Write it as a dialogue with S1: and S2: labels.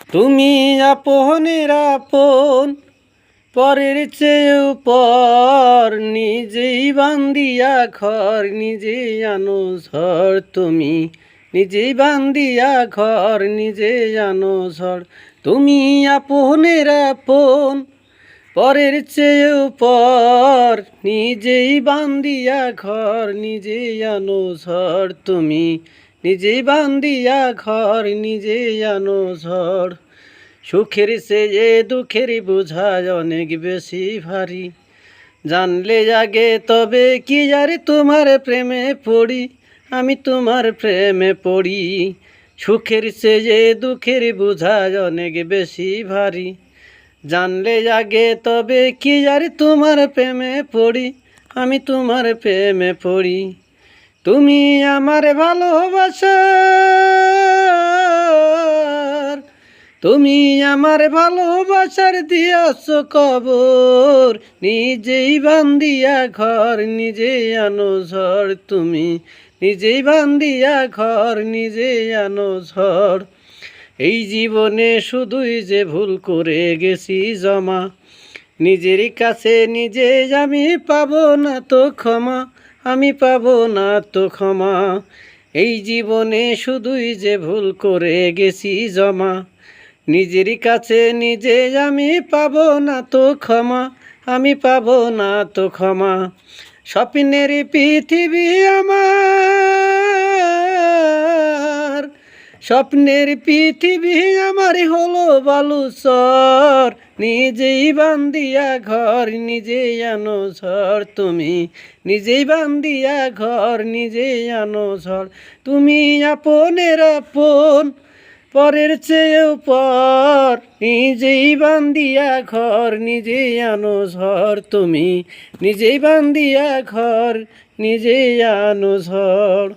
S1: তুমি আপনের আপন, পরের চেয়েও পর, নিজেই বান্দিয়া ঘর, নিজেই আনো ঝড়। তুমি নিজেই বান্দিয়া ঘর, নিজেই আনো ঝড়। তুমি আপনের আপন, পরের চেয়েও পর, নিজেই বান্দিয়া ঘর, নিজেই আনো ঝড়। তুমি নিজেই বান্দিয়া ঘর, নিজেই আনো ঝড়। সুখের চেয়ে দুঃখের বোঝা অনেক বেশি ভারী, জানলে আগে তবে কি আর তোমার প্রেমে পড়ি, আমি তোমার প্রেমে পড়ি। সুখের চেয়ে দুঃখের বোঝা অনেক বেশি ভারী, জানলে আগে তবে কি আর তোমার প্রেমে পড়ি, আমি তোমার প্রেমে পড়ি। তুমি আমার ভালোবাসার, তুমি আমার ভালোবাসার দিয়াছ কবর, নিজেই বান্দিয়া ঘর, নিজেই আনো ঝড়। তুমি নিজেই বান্দিয়া ঘর, নিজেই আনো ঝড়। এই জীবনে শুধুই যে ভুল করে গেছি জমা, নিজের কাছে নিজে আমি পাবো না তো ক্ষমা, আমি পাবো না তো ক্ষমা। এই জীবনে শুধুই যে ভুল করে গেছি জমা, নিজের কাছে নিজে আমি পাবো না তো ক্ষমা, আমি পাবো না তো ক্ষমা। স্বপ্নের পৃথিবী আমার, স্বপ্নের পৃথিবী আমার হলো বালুচর, নিজেই বান্দিয়া ঘর, নিজেই আনো ঝড়। তুমি নিজেই বান্দিয়া ঘর, নিজেই আনো ঝড়। তুমি আপনের আপন, পরের চেয়েও পর, নিজেই বান্দিয়া ঘর, নিজেই আনো ঝড়। তুমি নিজেই বান্দিয়া ঘর, নিজেই আনো ঝড়।